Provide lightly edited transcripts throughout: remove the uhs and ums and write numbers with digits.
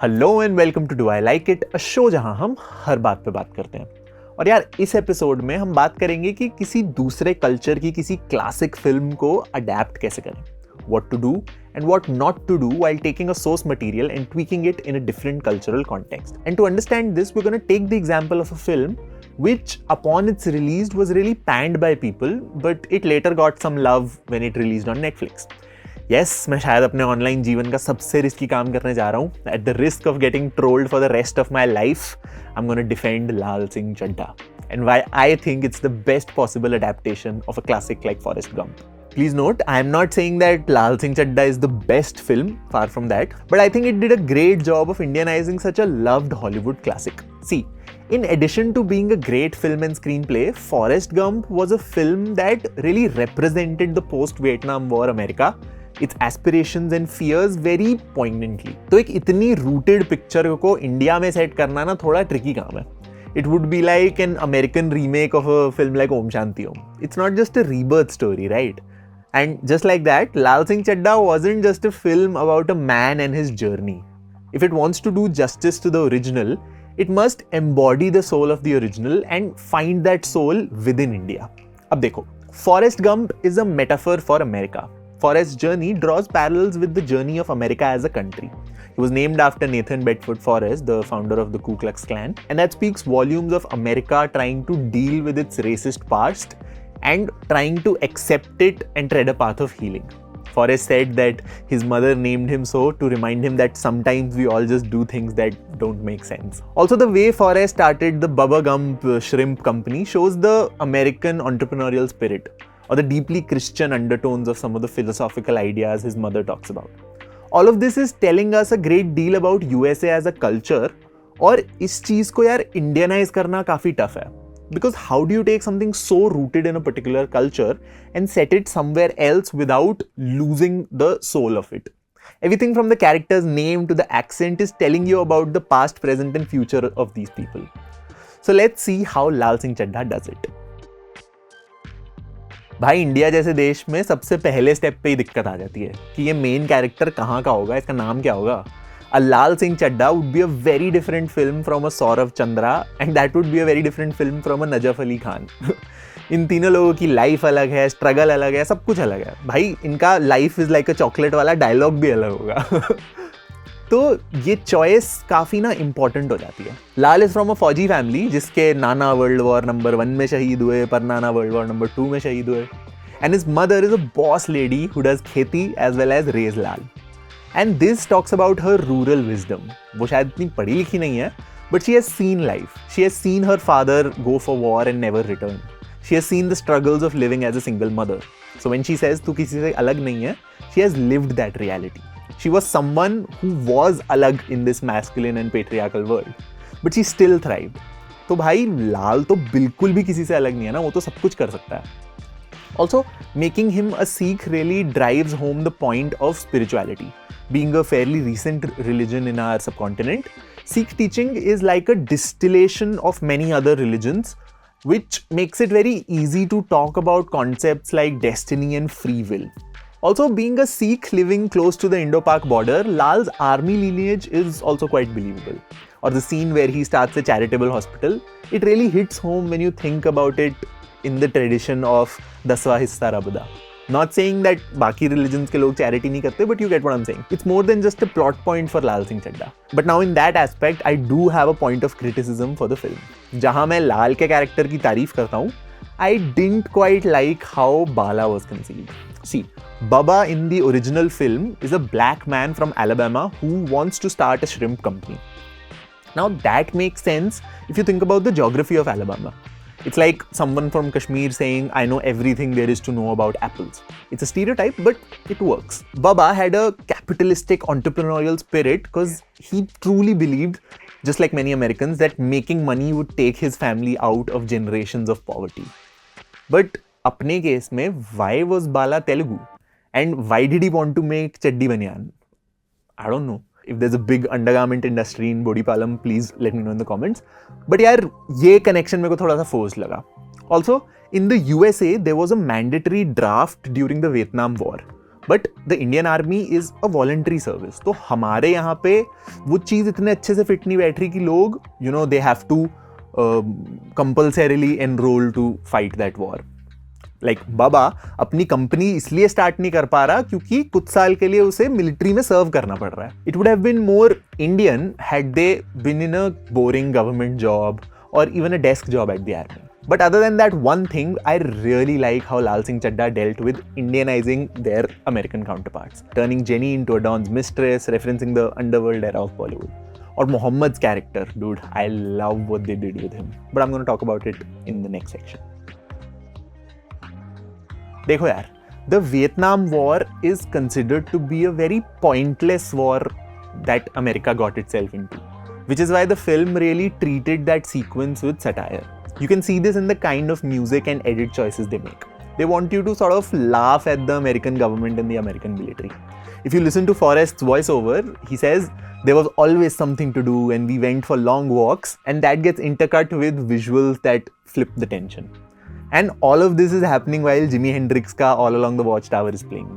Hello and welcome to do I like it, a show जहां हम हर बात पे बात करते हैं। और यार इस एपिसोड में हम बात करेंगे कि किसी दूसरे कल्चर की किसी क्लासिक फिल्म को अडेप्ट कैसे करें, what to do and what not to do while taking a source material and tweaking it in a different cultural context. And to understand this we are gonna take the example of a film which upon its release was really panned by people, but it later got some love when it released on Netflix. Yes, मैं शायद अपने online जीवन का सबसे risky काम करने जा रहा हूँ. At the risk of getting trolled for the rest of my life, I'm going to defend Lal Singh Chaddha and why I think it's the best possible adaptation of a classic like Forrest Gump. Please note, I am not saying that Lal Singh Chaddha is the best film, far from that, but I think it did a great job of Indianizing such a loved Hollywood classic. See, in addition to being a great film and screenplay, Forrest Gump was a film that really represented the post-Vietnam War America, its aspirations and fears very poignantly. तो एक इतनी rooted picture को India में set करना ना थोड़ा tricky काम है. It would be like an American remake of a film like Om Shanti Om. It's not just a rebirth story, right? And just like that, Lal Singh Chaddha wasn't just a film about a man and his journey. If it wants to do justice to the original, it must embody the soul of the original and find that soul within India. अब देखो, Forrest Gump is a metaphor for America. Forrest's journey draws parallels with the journey of America as a country. He was named after Nathan Bedford Forrest, the founder of the Ku Klux Klan, and that speaks volumes of America trying to deal with its racist past and trying to accept it and tread a path of healing. Forrest said that his mother named him so to remind him that sometimes we all just do things that don't make sense. Also, the way Forrest started the Bubba Gump Shrimp Company shows the American entrepreneurial spirit, or the deeply Christian undertones of some of the philosophical ideas his mother talks about. All of this is telling us a great deal about USA as a culture, और इस चीज को यार Indianise करना काफी tough है. Because how do you take something so rooted in a particular culture and set it somewhere else without losing the soul of it? Everything from the character's name to the accent is telling you about the past, present and future of these people. So let's see how Lal Singh Chaddha does it. भाई India जैसे देश में सबसे पहले step पे ही दिक्कत आ जाती है कि ये मेन कैरेक्टर कहाँ का होगा, इसका नाम क्या होगा. A Lal Singh Chaddha would be a very different film from a Saurav Chandra and that would be a very different film from a Najaf Ali Khan. इन तीनों लोगों की लाइफ अलग है, स्ट्रगल अलग है, सब कुछ अलग है. भाई इनका life is like a chocolate वाला डायलॉग भी अलग होगा. तो ये चॉइस काफ़ी ना इम्पॉर्टेंट हो जाती है. लाल इज़ फ्रॉम अ फौजी फैमिली जिसके नाना वर्ल्ड वॉर नंबर 1 में शहीद हुए, पर नाना वर्ल्ड वॉर नंबर 2 में शहीद हुए. And his mother is a boss lady who does खेती as well as raise Lal. And this talks about her rural wisdom. वो शायद इतनी पढ़ी लिखी नहीं है, but she has seen life. She has seen her father go for war and never return. She has seen the struggles of living as a single mother. So when she says तू किसी से अलग नहीं है, she has lived that reality. She was someone who was alag in this masculine and patriarchal world, but she still thrived. तो भाई लाल तो बिल्कुल भी किसी से अलग नहीं है ना, वो तो सब कुछ कर सकता है. Also, making him a Sikh really drives home the point of spirituality. Being a fairly recent religion in our subcontinent, Sikh teaching is like a distillation of many other religions, which makes it very easy to talk about concepts like destiny and free will. Also, being a Sikh living close to the Indo-Pak border, Lal's army lineage is also quite believable. Or the scene where he starts a charitable hospital, it really hits home when you think about it in the tradition of Daswa Hissa Rabda. Not saying that बाकी religions के लोग charity नहीं करते, but you get what I'm saying. It's more than just a plot point for Lal Singh Chaddha. But now in that aspect, I do have a point of criticism for the film. जहाँ मैं लाल के character की तारीफ करता हूँ, I didn't quite like how Bala was conceived. See, Bubba in the original film is a black man from Alabama who wants to start a shrimp company. Now that makes sense if you think about the geography of Alabama. It's like someone from Kashmir saying, I know everything there is to know about apples. It's a stereotype, but it works. Bubba had a capitalistic entrepreneurial spirit because he truly believed, just like many Americans, that making money would take his family out of generations of poverty. But अपने case में why was Bala Telugu? And why did he want to make Chaddi Banyan? I don't know. If there's a big undergarment industry in Bodipalam, please let me know in the comments. But यार ये connection मेरे को थोड़ा सा forced लगा. Also, in the USA, there was a mandatory draft during the Vietnam War. But the Indian army is a voluntary service. तो हमारे यहाँ पे वो चीज़ इतने अच्छे से फिट नहीं बैठ रही कि लोग they have to compulsorily enrol to fight that war. Like बाबा अपनी कंपनी इसलिए स्टार्ट नहीं कर पा रहा क्योंकि कुछ साल के लिए उसे मिलिट्री में सर्व करना पड़ रहा है. It would have been more Indian had they been in a boring government job और even a desk job at the army. But other than that one thing, I really like how Lal Singh Chaddha dealt with Indianizing their American counterparts, turning Jenny into a Don's mistress, referencing the underworld era of Bollywood. Or Muhammad's character, dude, I love what they did with him. But I'm going to talk about it in the next section. देखो यार, the Vietnam War is considered to be a very pointless war that America got itself into, which is why the film really treated that sequence with satire. You can see this in the kind of music and edit choices they make. They want you to sort of laugh at the American government and the American military. If you listen to Forrest's voiceover, he says, there was always something to do and we went for long walks, and that gets intercut with visuals that flip the tension. And all of this is happening while Jimi Hendrix ka All Along the Watchtower is playing.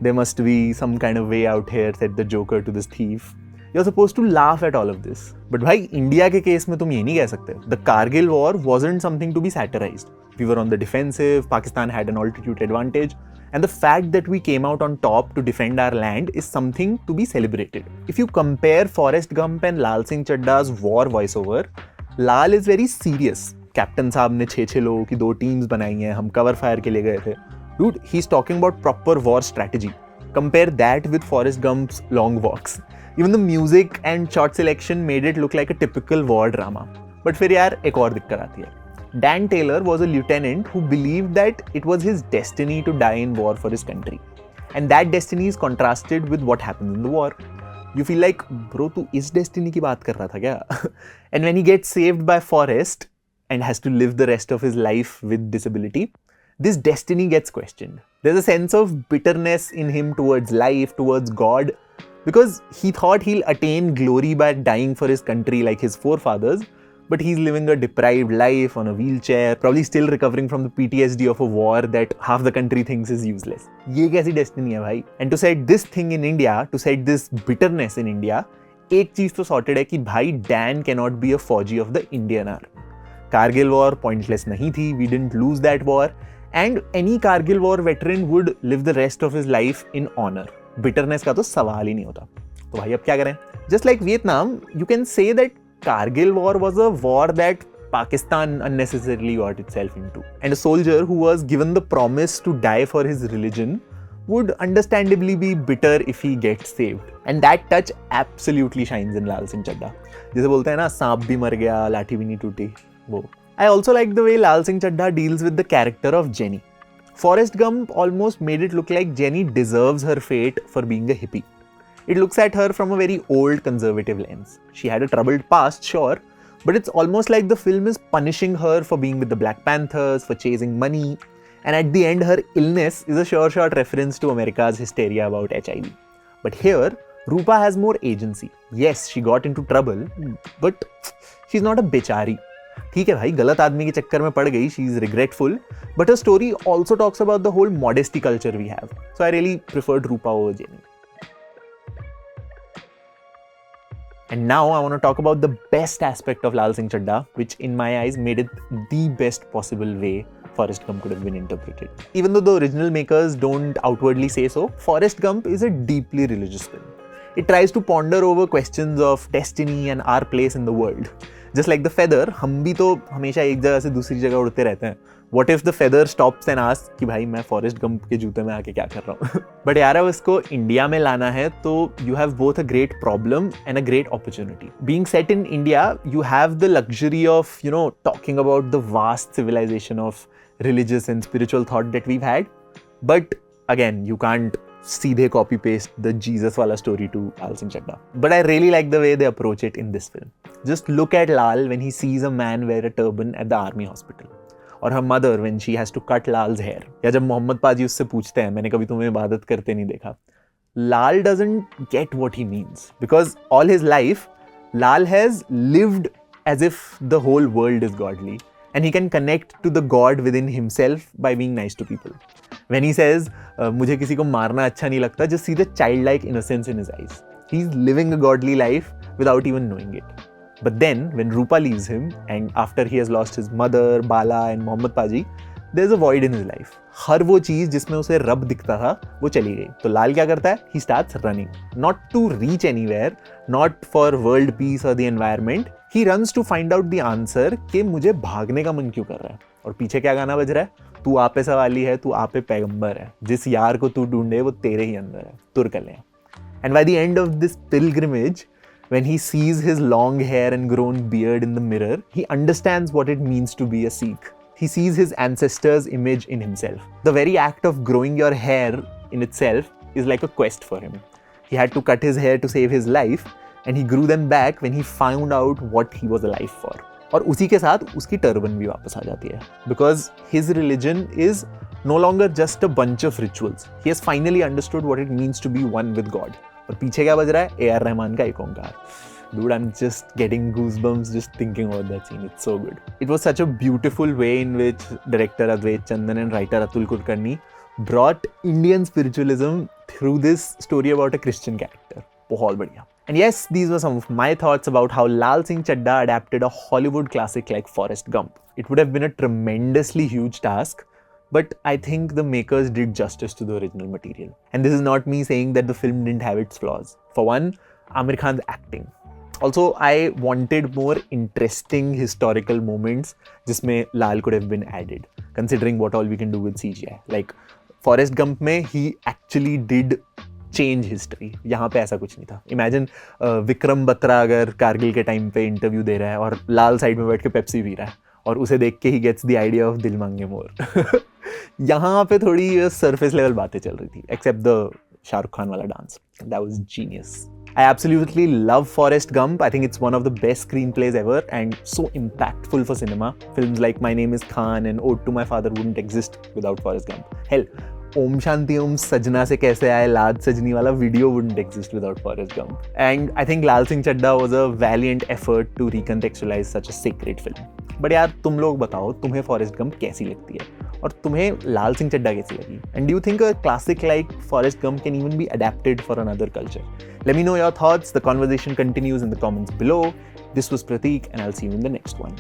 There must be some kind of way out here, said the Joker to this thief. You're supposed to laugh at all of this. But भाई India के case में तुम ये नहीं कह सकते. The Kargil war wasn't something to be satirized. We were on the defensive, Pakistan had an altitude advantage, and the fact that we came out on top to defend our land is something to be celebrated. If you compare Forrest Gump and Lal Singh Chaddha's war voiceover, Lal is very serious. Captain साहब ने 6 लोगों की 2 teams बनाई हैं, हम cover fire के लिए गए थे. Dude, he's talking about proper war strategy. Compare that with Forrest Gump's long walks. Even the music and shot selection made it look like a typical war drama. But फिर यार एक और दिक्कत आती है. Dan Taylor was a lieutenant who believed that it was his destiny to die in war for his country. And that destiny is contrasted with what happened in the war. You feel like, bro, तू इस destiny की बात कर रहा था क्या? And when he gets saved by Forrest and has to live the rest of his life with disability, this destiny gets questioned. There's a sense of bitterness in him towards life, towards God, because he thought he'll attain glory by dying for his country like his forefathers, but he's living a deprived life on a wheelchair, probably still recovering from the PTSD of a war that half the country thinks is useless. ये कैसी destiny है भाई? And to set this thing in India, to set this bitterness in India, एक चीज तो sorted है कि भाई Dan cannot be a फौजी of the Indian Army. Kargil war pointless नहीं थी, we didn't lose that war, and any Kargil war veteran would live the rest of his life in honor. Bitterness का तो सवाल ही नहीं होता. तो भाई अब क्या करें? Just like Vietnam, you can say that Kargil war was a war that Pakistan unnecessarily got itself into. And a soldier who was given the promise to die for his religion would understandably be bitter if he gets saved. And that touch absolutely shines in Lal Singh Chaddha. जैसे बोलते हैं ना, सांप भी मर गया, लाठी भी नहीं टूटी, वो. I also like the way Lal Singh Chaddha deals with the character of Jenny. Forrest Gump almost made it look like Jenny deserves her fate for being a hippie. It looks at her from a very old conservative lens. She had a troubled past, sure, but it's almost like the film is punishing her for being with the Black Panthers, for chasing money, and at the end her illness is a sure shot reference to America's hysteria about HIV. But here, Rupa has more agency. Yes, she got into trouble, but she's not a bichari. ठीक है भाई, गलत आदमी के चक्कर में पड़ गई, she is regretful, but her story also talks about the whole modesty culture we have. So I really preferred Rupa over Jenny. And now I want to talk about the best aspect of Lal Singh Chaddha, which in my eyes made it the best possible way Forrest Gump could have been interpreted. Even though the original makers don't outwardly say so, Forrest Gump is a deeply religious film. It tries to ponder over questions of destiny and our place in the world. Just like the feather, हम भी तो हमेशा एक जगह से दूसरी जगह उड़ते रहते हैं. What if the feather stops and asks कि भाई मैं फॉरेस्ट गंप के जूते में आके क्या कर रहा हूँ? बट यार अब इसको इंडिया में लाना है तो you have both a great problem and a great opportunity. Being set in India, you have the luxury of, talking about the vast civilization of religious and spiritual thought that we've had. But again, you can't सीधे copy paste the Jesus wala story to Lal Singh Chaddha. But I really like the way they approach it in this film. Just look at Lal when he sees a man wear a turban at the army hospital. Or her mother when she has to cut Lal's hair. या जब मोहम्मद पाजी उससे पूछते हैं, मैंने कभी तुम्हें इबादत करते नहीं देखा. Lal doesn't get what he means. Because all his life, Lal has lived as if the whole world is godly. and he can connect to the God within himself by being nice to people. When he says, मुझे किसी को मारना अच्छा नहीं लगता, just see the childlike innocence in his eyes. He's living a godly life without even knowing it. But then, when Rupa leaves him, and after he has lost his mother, Bala and Mohammed Paji, there's a void in his life. हर वो चीज़ जिसमें उसे रब दिखता था, वो चली गई. तो लाल क्या करता है? He starts running. Not to reach anywhere, not for world peace or the environment. He runs to find out the answer कि मुझे भागने का मन क्यों कर रहा है. और पीछे क्या गाना बज रहा है? तू आपे सवाली है, तू आपे पैगंबर है. जिस यार को तू ढूंढे वो तेरे ही अंदर है. तुर कल्याण. And by the end of this pilgrimage, when he sees his long hair and grown beard in the mirror, he understands what it means to be a Sikh. He sees his ancestors' image in himself. The very act of growing your hair in itself is like a quest for him. He had to cut his hair to save his life, and he grew them back when he found out what he was alive for. और उसी के साथ उसकी turban भी वापस आ जाती है. Because his religion is no longer just a bunch of rituals. He has finally understood what it means to be one with God. और पीछे क्या बज रहा है? A.R. रहमान का एक ओंकार. Dude, I'm just getting goosebumps just thinking about that scene. It's so good. It was such a beautiful way in which director Advait Chandan and writer Atul Kulkarni brought Indian spiritualism through this story about a Christian character. बहुत बढ़िया. And yes, these were some of my thoughts about how Lal Singh Chaddha adapted a Hollywood classic like Forrest Gump. It would have been a tremendously huge task, but I think the makers did justice to the original material. And this is not me saying that the film didn't have its flaws. For one, Aamir Khan's acting. Also, I wanted more interesting historical moments जिसमें Lal could have been added, considering what all we can do with CGI. Like Forrest Gump में he actually did change history. यहाँ पे ऐसा कुछ नहीं था. Imagine Vikram Batra अगर कारगिल के टाइम पे इंटरव्यू दे रहा है और लाल साइड में बैठ के पेप्सी पी रहा है और उसे देख के ही गेट्स द आइडिया ऑफ दिल मांगे मोर. यहाँ पे थोड़ी सरफेस लेवल बातें चल रही थी, एक्सेप्ट द शाहरुख खान वाला dance. That was genius. I absolutely love Forrest Gump. I think it's one of the best screenplays ever and so impactful for cinema. Films like My Name is Khan and Ode to My Father wouldn't exist without Forrest Gump. Hell, Om Shanti Om Sajna se kaise aaye Laad Sajni wala video wouldn't exist without Forrest Gump. And I think Lal Singh Chaddha was a valiant effort to recontextualize such a sacred film. But यार तुम लोग बताओ तुम्हें Forrest Gump कैसी लगती है और तुम्हें लाल सिंह चड्ढा कैसी लगी? And do you think a classic like Forrest Gump can even be adapted for another culture? Let me know your thoughts. The conversation continues in the comments below. This was Prateek and I'll see you in the next one.